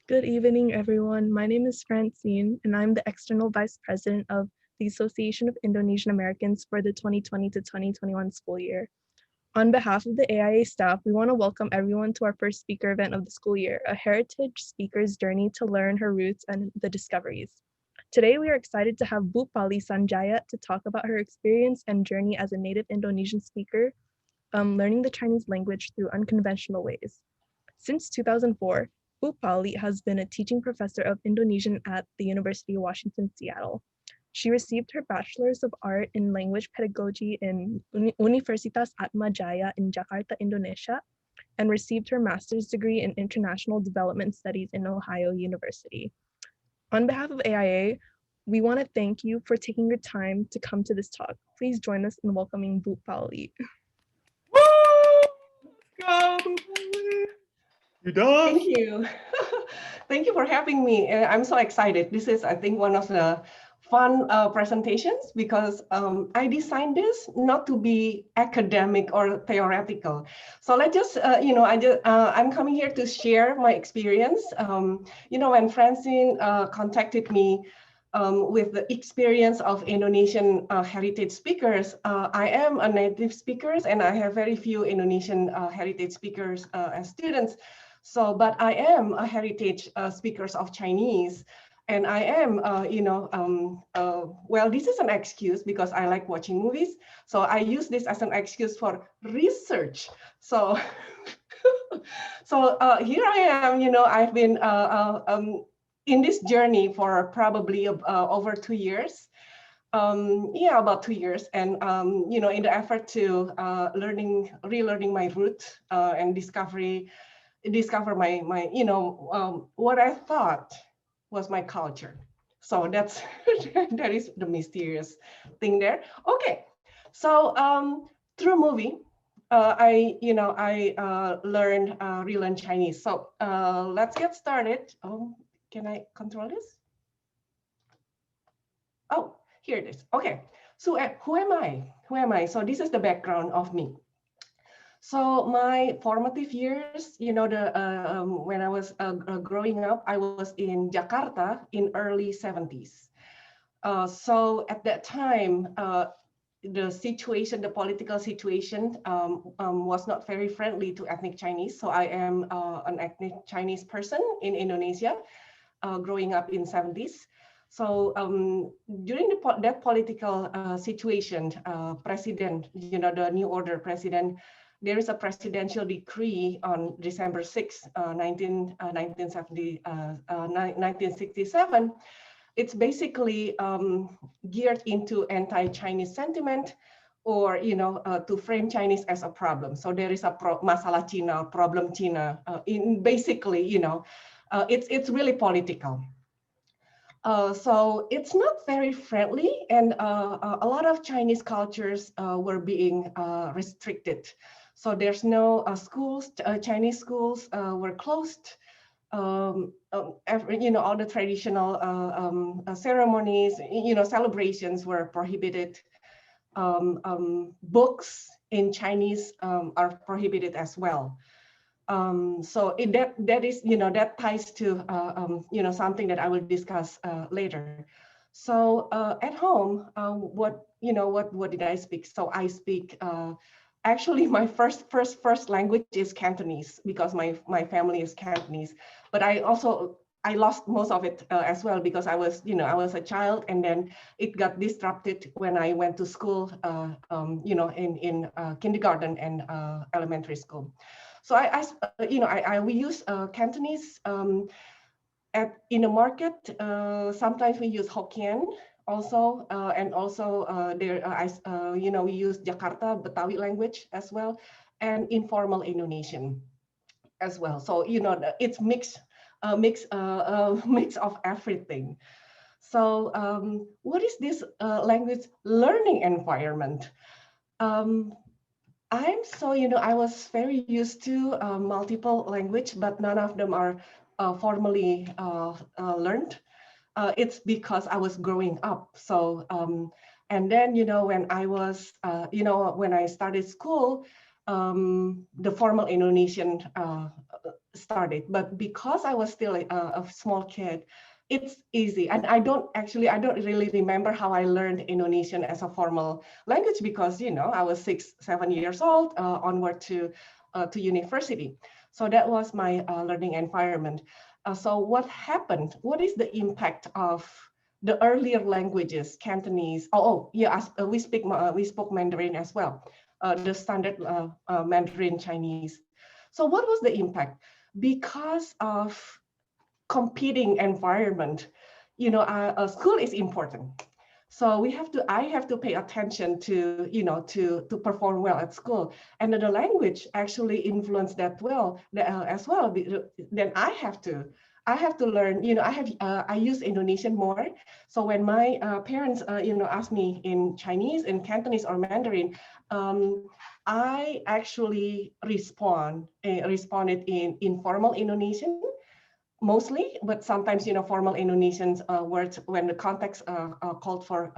Good evening, everyone. My name is Francine, and I'm the External Vice President of the Association of Indonesian Americans for the 2020 to 2021 school year. On behalf of the AIA staff, we want to welcome everyone to our first speaker event of the school year, a heritage speaker's journey to learn her roots and the discoveries. Today, we are excited to have Bu Pauli Sandjaja to talk about her experience and journey as a native Indonesian speaker, learning the Chinese language through unconventional ways. Since 2004, Bu Pauli has been a teaching professor of Indonesian at the University of Washington, Seattle. She received her Bachelor's of Art in Language Pedagogy in Universitas Atma Jaya in Jakarta, Indonesia, and received her master's degree in International Development Studies in Ohio University. On behalf of AIA, we want to thank you for taking your time to come to this talk. Please join us in welcoming Bu Pauli. Go! You done? Thank you. Thank you for having me. I'm so excited. This is, I think, one of the fun presentations because I designed this not to be academic or theoretical. So let's just, I'm coming here to share my experience. When Francine contacted me with the experience of Indonesian heritage speakers, I am a native speaker and I have very few Indonesian heritage speakers as students. So, but I am a heritage speakers of Chinese, and I am, well, this is an excuse because I like watching movies. So I use this as an excuse for research. So, here I am. I've been in this journey for probably over 2 years. About 2 years, and in the effort to relearning my root and discover my what I thought was my culture. So that's that is the mysterious thing there. Okay, so through movie, I relearn Chinese. So let's get started. Can I control this? Oh, here it is. Okay, so who am I? Who am I? So this is the background of me. So my formative years, when I was growing up, I was in Jakarta in early 70s. So at that time, the political situation was not very friendly to ethnic Chinese. So I am an ethnic Chinese person in Indonesia, growing up in 70s. So during that political situation, president, the new order president, there is a presidential decree on December 6, 1967. It's basically geared into anti-Chinese sentiment, or to frame Chinese as a problem. So there is a masalah Cina, problem Cina. In basically, it's really political. So it's not very friendly, and a lot of Chinese cultures were being restricted. So there's no schools. Chinese schools were closed. All the traditional ceremonies, celebrations were prohibited. Books in Chinese are prohibited as well. So that ties to something that I will discuss later. So at home, what did I speak? So I speak. Actually, my first language is Cantonese because my family is Cantonese. But I lost most of it as well because I was a child, and then it got disrupted when I went to school. In kindergarten and elementary school. So we use Cantonese in the market. Sometimes we use Hokkien also, and also we use Jakarta Betawi language as well, and informal Indonesian as well. So it's mix of everything. So what is this language learning environment? I was very used to multiple language, but none of them are formally learned. It's because I was growing up. So, and then, when I was, when I started school, the formal Indonesian started. But because I was still a small kid, it's easy. And I don't really remember how I learned Indonesian as a formal language because, I was 6, 7 years old onward to university. So that was my learning environment. So what happened? What is the impact of the earlier languages, Cantonese? Yeah, we spoke Mandarin as well, the standard Mandarin Chinese. So what was the impact? Because of competing environment, school is important. So I have to pay attention to, to perform well at school. And the language actually influenced that as well. Then I have to learn, I use Indonesian more. So when my parents, ask me in Chinese, in Cantonese or Mandarin, I actually responded in informal Indonesian mostly, but sometimes, formal Indonesian words when the context called for,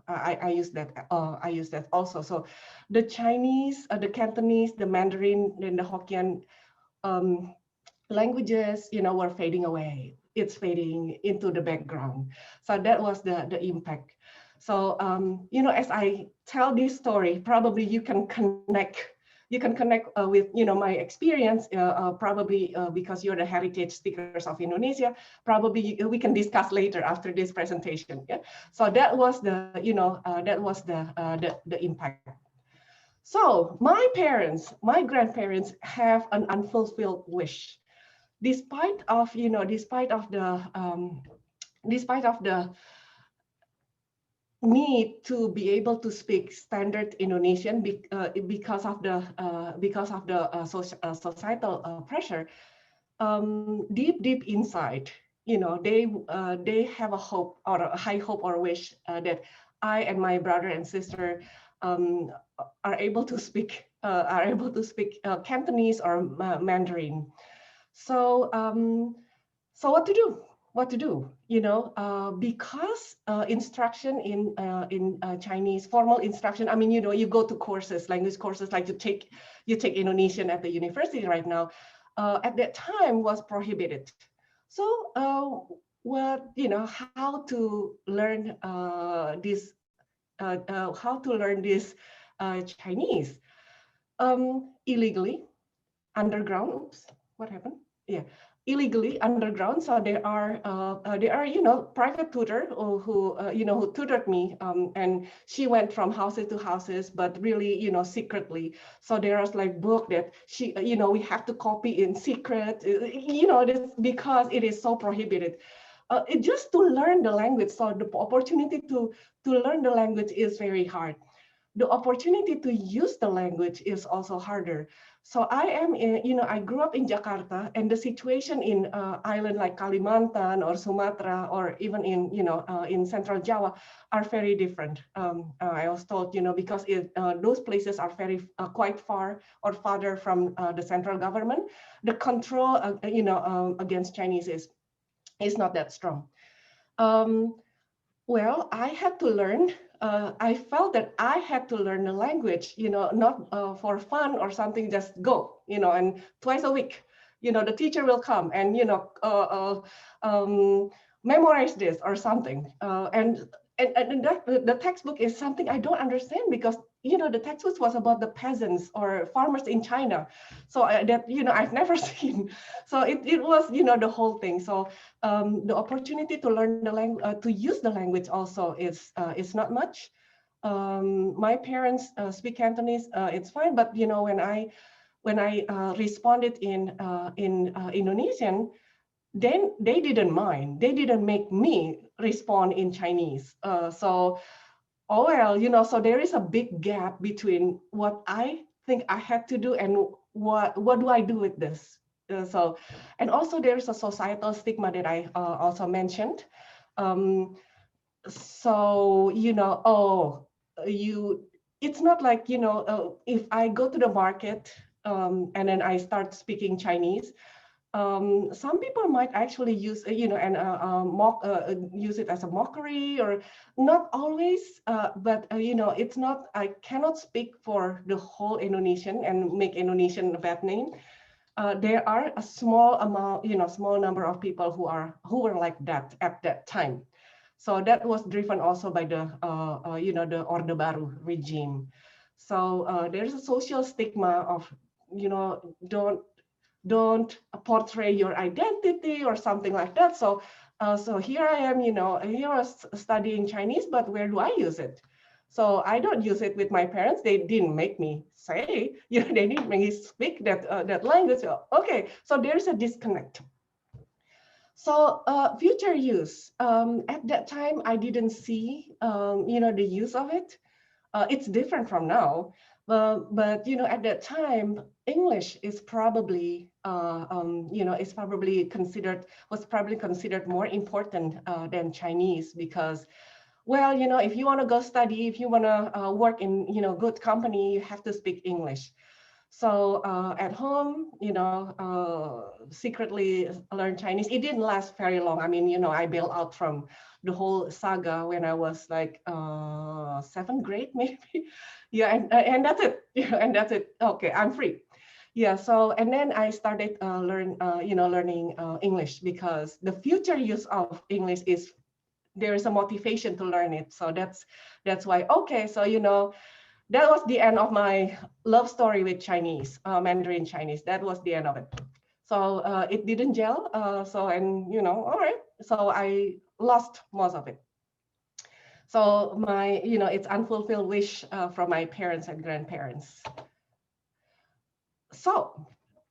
I use that. I use that also. So the Chinese, the Cantonese, the Mandarin, and the Hokkien languages, were fading away. It's fading into the background. So that was the impact. So, as I tell this story, probably you can connect with my experience, probably because you're the heritage speakers of Indonesia. Probably we can discuss later after this presentation. Yeah. So that was the impact. So my grandparents have an unfulfilled wish, despite of the need to be able to speak standard Indonesian because of the societal pressure. Deep inside, they have a hope or a high hope or wish that I and my brother and sister are able to speak Cantonese or Mandarin. So so what to do? Because instruction in Chinese, formal instruction. I mean, you go to courses, language courses, like you take Indonesian at the university right now. At that time was prohibited. So how to learn this Chinese illegally underground. Oops, what happened? Yeah, illegally underground. So there are private tutor who tutored me, and she went from houses to houses, but really secretly. So there was like book that we have to copy in secret, this because it is so prohibited. Just to learn the language. So the opportunity to learn the language is very hard. The opportunity to use the language is also harder. So I grew up in Jakarta, and the situation in island like Kalimantan or Sumatra, or even in Central Java, are very different. I was told, because those places are very quite far or farther from the central government, the control, against Chinese is not that strong. Well, I had to learn. I felt that I had to learn the language, not for fun or something, just go, and twice a week, the teacher will come and, memorize this or something. And the textbook is something I don't understand because, the textbook was about the peasants or farmers in China. So that, I've never seen. So it was, the whole thing. So the opportunity to learn the language, to use the language also is not much. My parents speak Cantonese, it's fine. But, when I responded in Indonesian, then they didn't mind. They didn't make me respond in Chinese. So so there is a big gap between what I think I had to do and what do I do with this. And also there is a societal stigma that I also mentioned. So it's not like if I go to the market and then I start speaking Chinese. Some people might actually use, use it as a mockery, or not always, but it's not. I cannot speak for the whole Indonesian and make Indonesian a bad name. there are a small amount, small number of people who were like that at that time. So that was driven also by the, the Orde Baru regime. So there's a social stigma of, don't portray your identity or something like that. So, so here I am, here I was studying Chinese, but where do I use it? So I don't use it with my parents. They didn't make me say, they didn't make me speak that language. Okay, so there's a disconnect. So future use, at that time, I didn't see, the use of it. It's different from now, but at that time, English is probably, was probably considered more important than Chinese because, well, if you want to go study, if you want to work in, good company, you have to speak English. So at home, secretly learn Chinese. It didn't last very long. I mean, I bailed out from the whole saga when I was like 7th grade, maybe. Yeah, and that's it. Yeah, and that's it. Okay, I'm free. Yeah. So and then I started learning English because the future use of English is there is a motivation to learn it. So that's why. Okay, so that was the end of my love story with Chinese, Mandarin Chinese. That was the end of it. So it didn't gel. All right. So I lost most of it. So my, it's unfulfilled wish from my parents and grandparents. So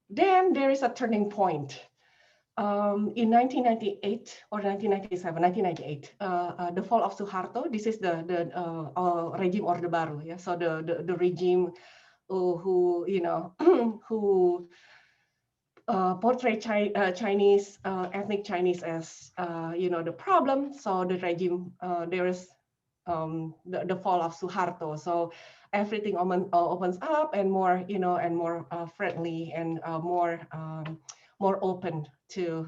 then there is a turning point. In 1998 or 1998, the fall of Suharto. This is the regime Orde Baru. Yeah, so the regime who who portray Chinese ethnic Chinese as the problem. So the regime there is the fall of Suharto. So everything opens up and more more friendly and more open to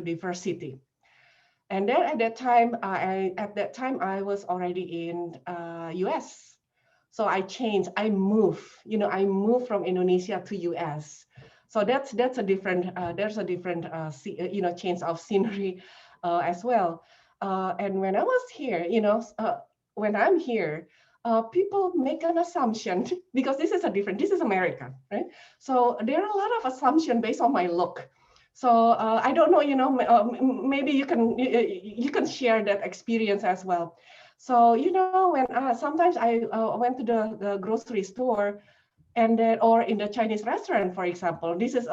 diversity. And then at that time, I was already in US. So I changed. I moved. From Indonesia to US. So that's a different. There's a different change of scenery as well. And when I was here, when I'm here, people make an assumption because this is This is America, right? So there are a lot of assumptions based on my look. So I don't know, maybe you can share that experience as well. So when sometimes I went to the grocery store, and then or in the Chinese restaurant, for example, this is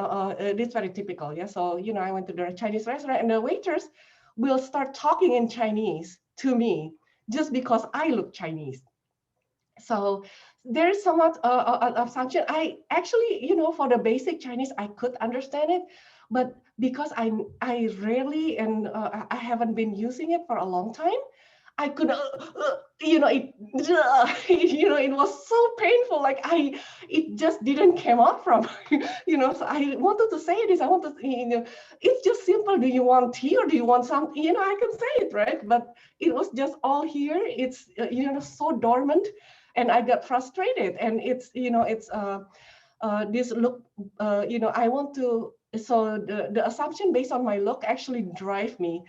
very typical. Yeah. So I went to the Chinese restaurant, and the waiters will start talking in Chinese to me just because I look Chinese. So there's somewhat of assumption. I actually, for the basic Chinese, I could understand it, but because I rarely and I haven't been using it for a long time, I could, it, it was so painful. Like it just didn't come out from, So I wanted to say this. I wanted, it's just simple. Do you want tea or do you want something? I can say it, right? But it was just all here. It's, so dormant. And I got frustrated, and it's this look, I want to. So the assumption based on my look actually drive me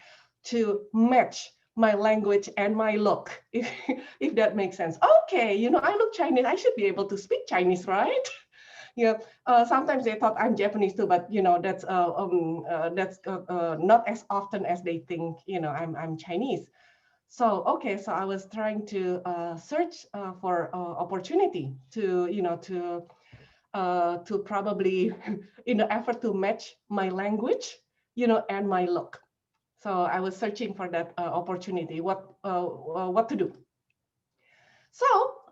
to match my language and my look, if that makes sense. Okay, I look Chinese. I should be able to speak Chinese, right? Yeah. Sometimes they thought I'm Japanese too, but that's not as often as they think. I'm Chinese. So okay, so I was trying to search for opportunity to to probably in the effort to match my language, and my look. So I was searching for that opportunity. What to do? So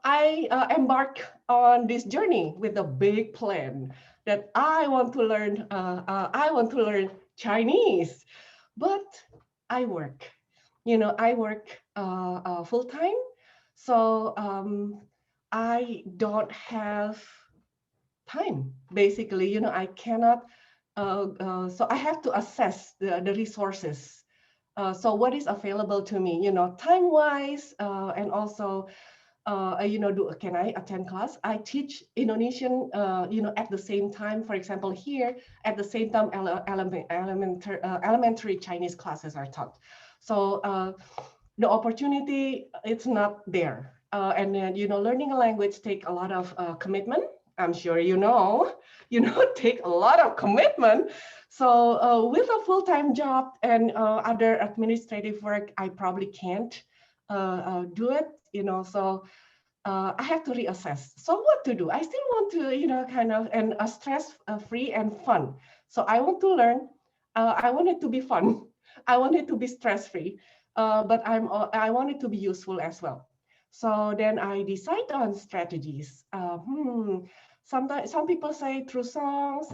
I embarked on this journey with a big plan that I want to learn. I want to learn Chinese, but I work. I work full time, so I don't have time. Basically, I cannot. So I have to assess the resources. So what is available to me, time-wise, and also can I attend class? I teach Indonesian, at the same time. For example, here at the same time, elementary Chinese classes are taught. So the opportunity, it's not there. And then, learning a language take a lot of commitment. I'm sure take a lot of commitment. So with a full-time job and other administrative work, I probably can't do it. So I have to reassess. So what to do? I still want to, kind of, and stress-free and fun. So I want to learn. I want it to be fun. I want it to be stress-free, but I want it to be useful as well. So then I decide on strategies. Sometimes some people say through songs.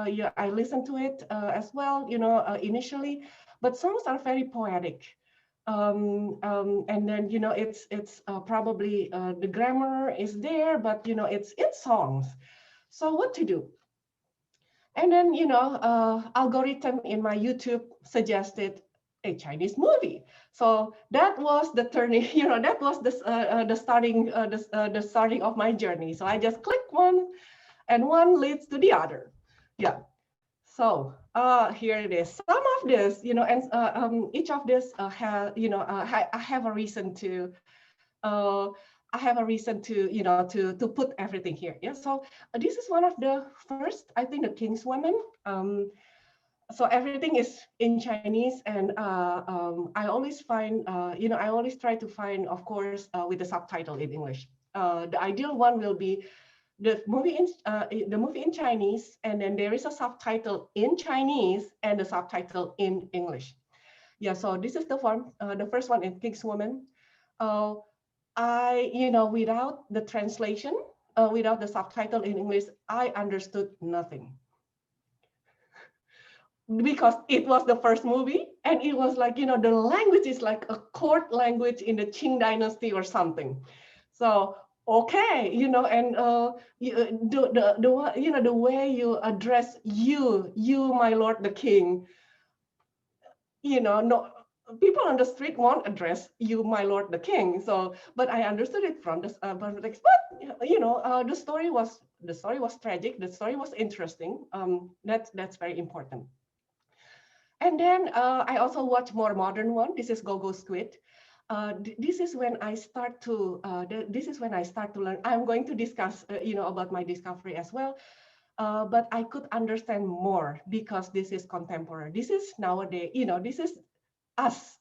Yeah, I listen to it as well. Initially, but songs are very poetic. And then it's probably the grammar is there, but it's in songs. So what to do? And then algorithm in my YouTube suggested a Chinese movie. So that was the turning, that was the starting of my journey. So I just click one, and one leads to the other. Yeah. So here it is. Some of this, and each of this has, I have a reason to, to put everything here. Yeah. So this is one of the first, I think, the King's Woman. So everything is in Chinese, and I always find, I always try to find, of course, with the subtitle in English. The ideal one will be the movie in Chinese, and then there is a subtitle in Chinese and the subtitle in English. Yeah, so this is the one, the first one in King's Woman. Without the translation, without the subtitle in English, I understood nothing. Because it was the first movie, and it was like, the language is like a court language in the Qing dynasty or something. So okay, and the way you address you, my lord the king, no people on the street won't address you, my lord the king. So, but I understood it from this, but the story was tragic. The story was interesting. That's very important. And then I also watch more modern one. This is Go-Go Squid. This is when I start to learn. I'm going to discuss about my discovery as well, but I could understand more because this is contemporary. This is nowadays, this is us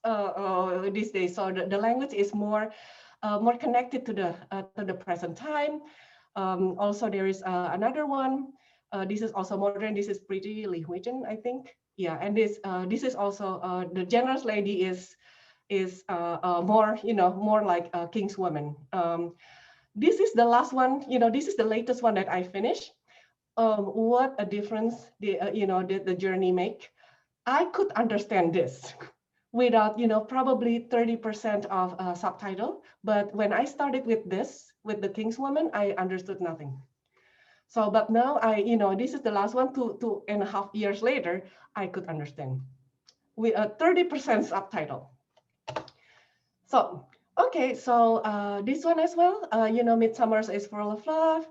these days. So the language is more connected to the present time. Also, there is another one. This is also modern. This is pretty Li Huijin, I think. Yeah, and this is also the generous lady is more more like a King's Woman. This is the last one. This is the latest one that I finished. What a difference the journey make. I could understand this without probably 30% of subtitle, but when I started with the King's Woman, I understood nothing. So, but now this is the last one. 2.5 years later, I could understand with a 30% subtitle. So, okay, so this one as well, Midsummer's is Full of Love.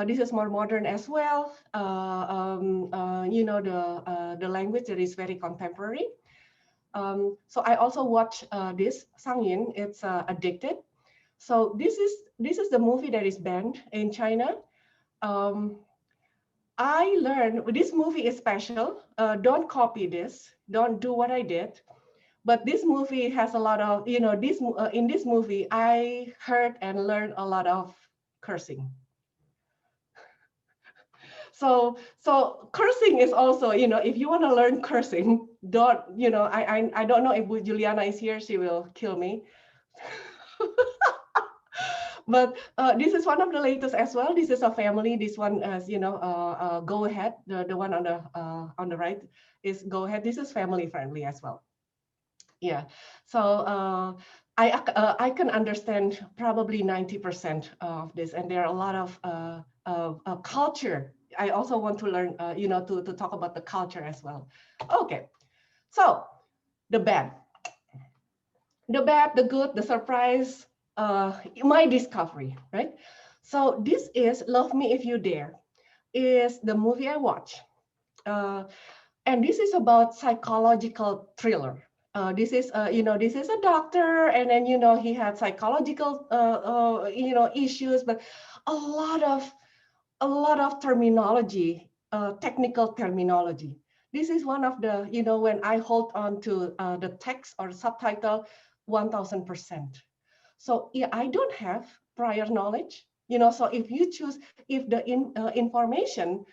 This is more modern as well. The language that is very contemporary. So I also watch this Sangyin. It's Addicted. So this is the movie that is banned in China. I learned this movie is special. Don't copy this. Don't do what I did. But this movie has a lot of, in this movie, I heard and learned a lot of cursing. So cursing is also, if you want to learn cursing, don't, I don't know if Juliana is here, she will kill me. But this is one of the latest as well. This is a family. This one is, Go Ahead. The one on the right is Go Ahead. This is family friendly as well. Yeah. So I can understand probably 90% of this, and there are a lot of culture. I also want to learn, to talk about the culture as well. Okay. So the bad, the good, the surprise. my discovery, right? So this is Love Me If You Dare, is the movie I watch. And this is about psychological thriller. This is a doctor, and then, he had psychological, issues, but a lot of terminology, technical terminology. This is one of the, when I hold on to the text or subtitle, 1000%. So yeah, I don't have prior knowledge, so if you choose, if the information,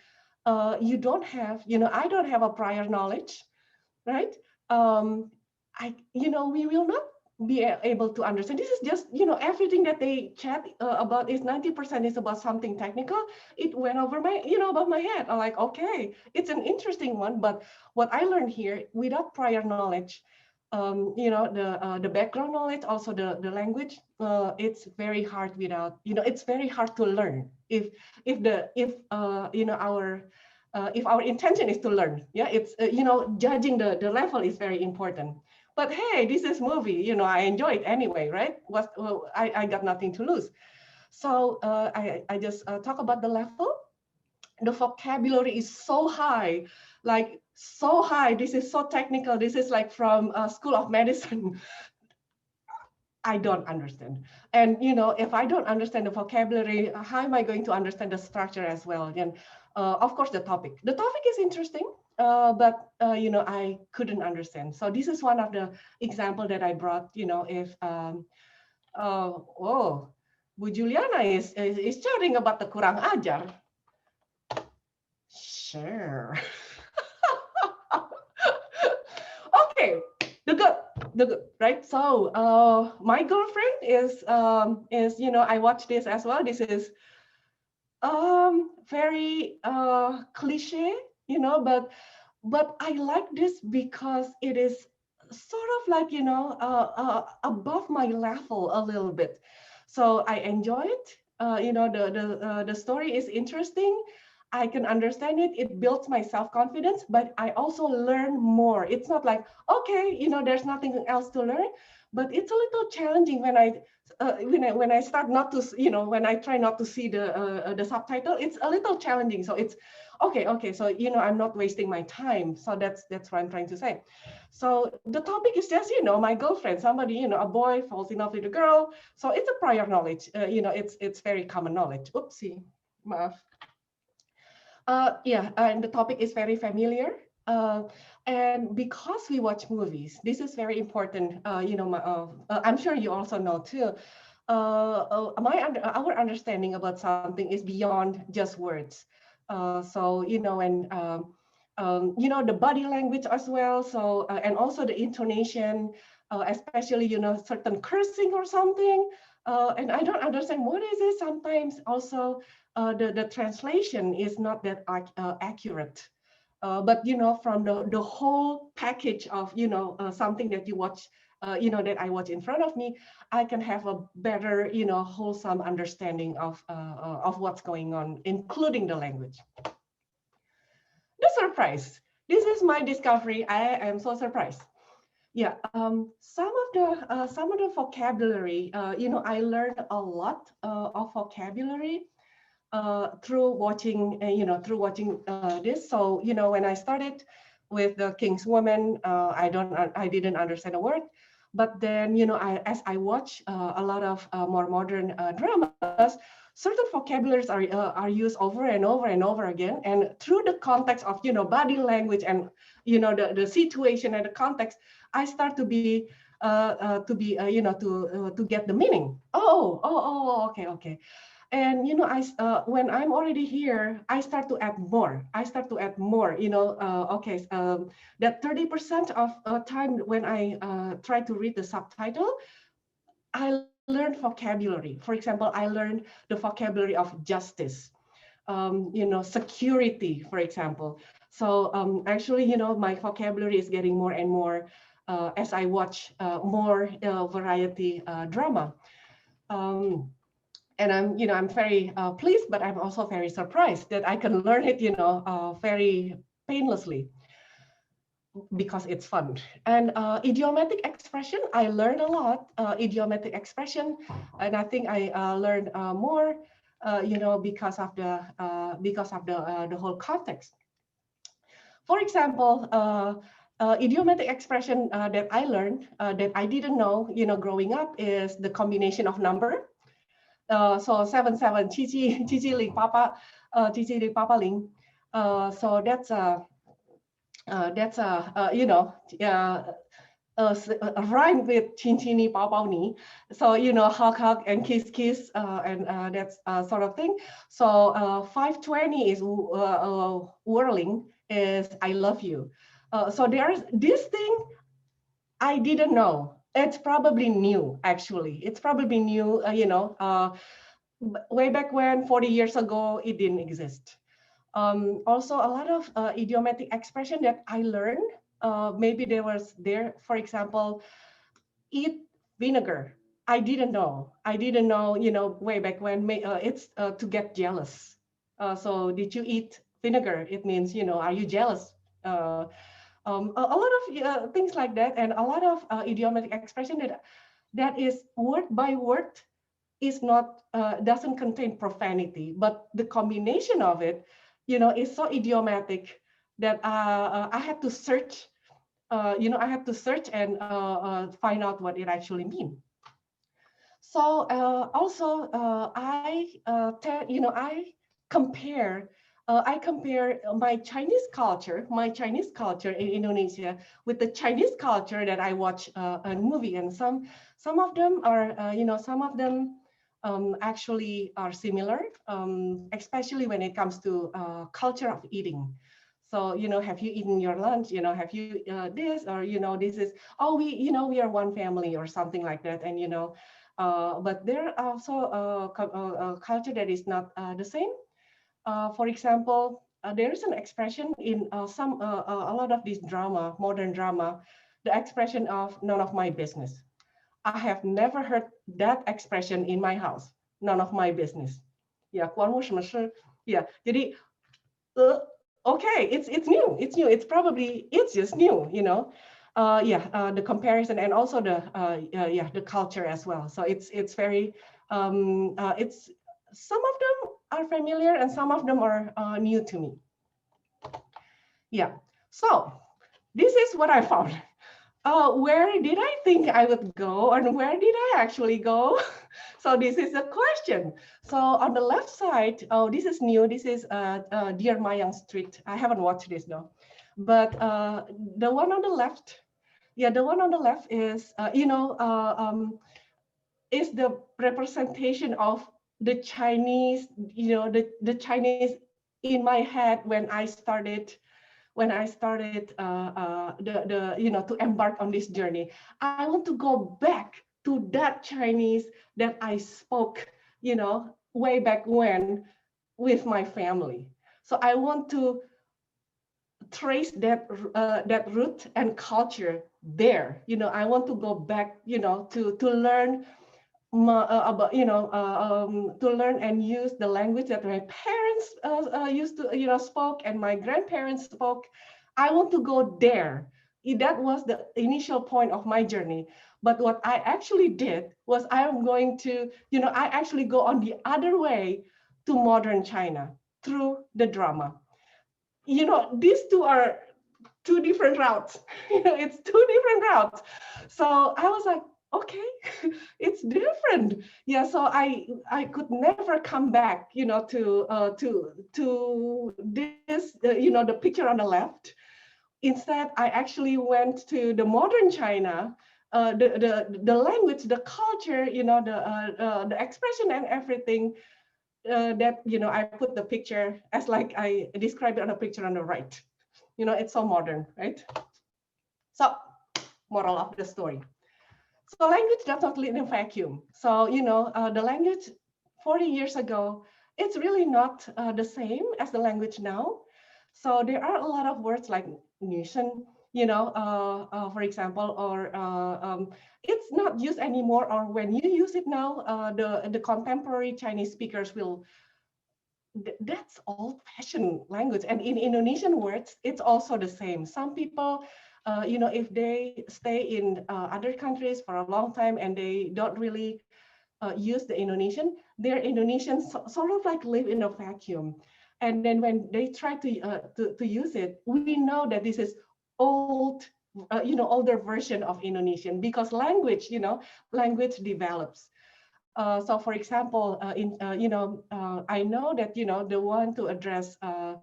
you don't have, I don't have a prior knowledge, right? We will not be able to understand. This is just, everything that they chat about is 90% is about something technical. It went over my, above my head. I'm like, okay, it's an interesting one, but what I learned here without prior knowledge, the background knowledge, also the language, it's very hard without, it's very hard to learn if our intention is to learn. Yeah, it's judging the level is very important. But hey, this is movie, I enjoy it anyway, right? I got nothing to lose. So I just talk about the level. The vocabulary is so high, like so high. This is so technical. This is like from School of Medicine. I don't understand. And if I don't understand the vocabulary, how am I going to understand the structure as well? And of course, the topic. The topic is interesting, but I couldn't understand. So this is one of the example that I brought. If Bu Juliana is chatting about the kurang ajar. Sure. Okay, the good, right? So my girlfriend is I watch this as well. This is very cliche, but I like this because it is sort of like above my level a little bit. So I enjoy it. The story is interesting. I can understand it. It builds my self-confidence, but I also learn more. It's not like, okay, there's nothing else to learn, but it's a little challenging when I start not to, when I try not to see the subtitle. It's a little challenging. So it's okay. So, I'm not wasting my time. So that's what I'm trying to say. So the topic is just, my girlfriend, somebody, a boy falls in love with a girl. So it's a prior knowledge, it's very common knowledge. Oopsie, maaf. And the topic is very familiar. And because we watch movies, this is very important. I'm sure you also know too. Our understanding about something is beyond just words. The body language as well. So and also the intonation, especially certain cursing or something. And I don't understand what is it. Sometimes also the translation is not that accurate. But from the whole package of something that you watch, that I watch in front of me, I can have a better wholesome understanding of what's going on, including the language. The surprise. This is my discovery. I am so surprised. Yeah, some of the vocabulary, I learned a lot of vocabulary through watching, this. So, when I started with the King's Woman, I didn't understand a word. But then, as I watch a lot of more modern dramas, certain vocabularies are used over and over and over again. And through the context of, body language and, the situation and the context, I start to be, to get the meaning. Okay. And when I'm already here, I start to add more. That 30% of time when I try to read the subtitle, I learned vocabulary. For example, I learned the vocabulary of justice, security, for example. So actually, my vocabulary is getting more and more as I watch more variety drama. And I'm very pleased, but I'm also very surprised that I can learn it, very painlessly. because it's fun. And idiomatic expression, I learned a lot, idiomatic expression, and I think I learned more, because of the whole context. For example, idiomatic expression that I learned that I didn't know, growing up is the combination of number. So 77, Chichi, Chichi Ling Papa, Chichi Ling Papa Ling. So that's a a rhyme with Chin Chini Pao Pao Ni. So, hug, hug, and kiss, kiss, and that's sort of thing. So 520 is whirling, is I love you. So there's this thing I didn't know. It's probably new, actually. It's probably new, way back when, 40 years ago, it didn't exist. Also, a lot of idiomatic expression that I learned, maybe there, for example, eat vinegar. I didn't know. Way back when, it's to get jealous. So did you eat vinegar? It means, are you jealous? A lot of things like that, and a lot of idiomatic expression that is word by word is not doesn't contain profanity, but the combination of it, is so idiomatic that I had to search. I have to search and find out what it actually means. So also I compare. I compare my Chinese culture in Indonesia with the Chinese culture that I watch a movie, and some of them are, some of them actually are similar, especially when it comes to culture of eating. So, have you eaten your lunch? Have you this, or, this is, oh, we are one family or something like that. And, but there are also a culture that is not the same. For example, there is an expression in a lot of this drama, modern drama, the expression of none of my business. I have never heard that expression in my house. None of my business. Yeah, 关我什么事? Yeah, jadi, okay, it's new. It's new. It's just new. The comparison, and also the culture as well. So it's very it's, some of them are familiar and some of them are new to me. Yeah. So this is what I found. Where did I think I would go, and where did I actually go? So this is the question. So on the left side, oh, this is new. This is Dear Mayang Street. I haven't watched this though, but the one on the left, the one on the left is, is the representation of the Chinese, the Chinese in my head when I started to embark on this journey. I want to go back to that Chinese that I spoke, way back when with my family. So I want to trace that root and culture there. I want to go back, to learn about, to learn and use the language that my parents used to, spoke, and my grandparents spoke. I want to go there. That was the initial point of my journey. But what I actually did was, I'm going to, I actually go on the other way to modern China through the drama. These two are two different routes. It's two different routes. So I was like, okay, it's different. Yeah, so I could never come back, to this, the picture on the left. Instead, I actually went to the modern China, the language, the culture, the expression and everything. That I put the picture as like I described it on a picture on the right. It's so modern, right? So, moral of the story. So language does not live in a vacuum. So, the language 40 years ago, it's really not the same as the language now. So there are a lot of words like nuisance, for example, or it's not used anymore, or when you use it now, the contemporary Chinese speakers will that's old-fashioned language. And in Indonesian words, it's also the same. Some people, if they stay in other countries for a long time and they don't really use the Indonesian, their Indonesian sort of like live in a vacuum. And then when they try to use it, we know that this is old, older version of Indonesian, because language develops. So, for example, I know that the one to address the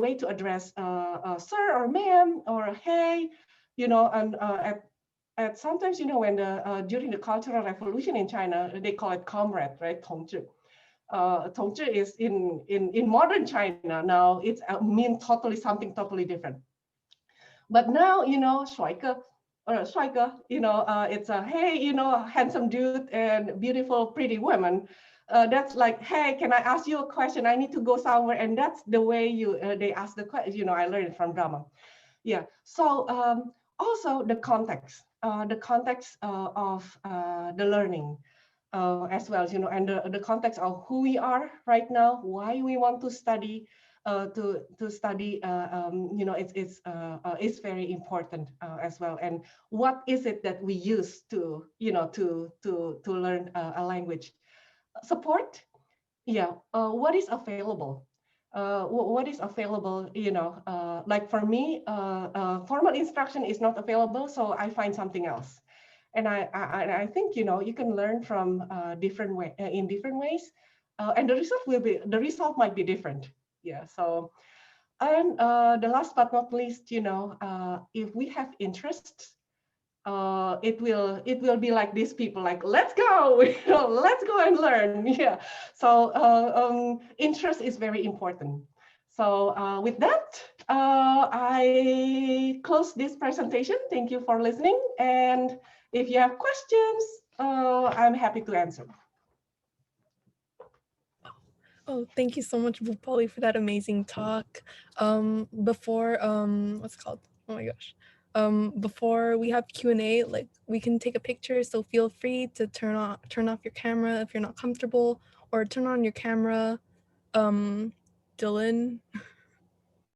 way to address sir or ma'am or hey, and at sometimes when during the Cultural Revolution in China, they call it comrade, right? 同志. 同志 is in modern China now. It's mean something totally different. But now, 帅哥, or 帅哥, it's a hey, handsome dude and beautiful, pretty woman. That's like, hey, can I ask you a question? I need to go somewhere, and that's the way they ask the question. I learned it from drama. Yeah. So also the context of the learning. As well, and the context of who we are right now, why we want to study, to study, it's very important as well. And what is it that we use to learn a language? Support, yeah. What is available? What is available? Like for me, formal instruction is not available, so I find something else. And I think you can learn from in different ways, and the result might be different. Yeah. So, and the last but not least, if we have interest, it will be like these people, like, let's go, let's go and learn. Yeah. So interest is very important. So with that, I close this presentation. Thank you for listening. And if you have questions, I'm happy to answer. Oh, thank you so much, Pauli, for that amazing talk. Before what's it called? Oh my gosh. Before we have Q&A, like we can take a picture, so feel free to turn off your camera if you're not comfortable, or turn on your camera. Dylan.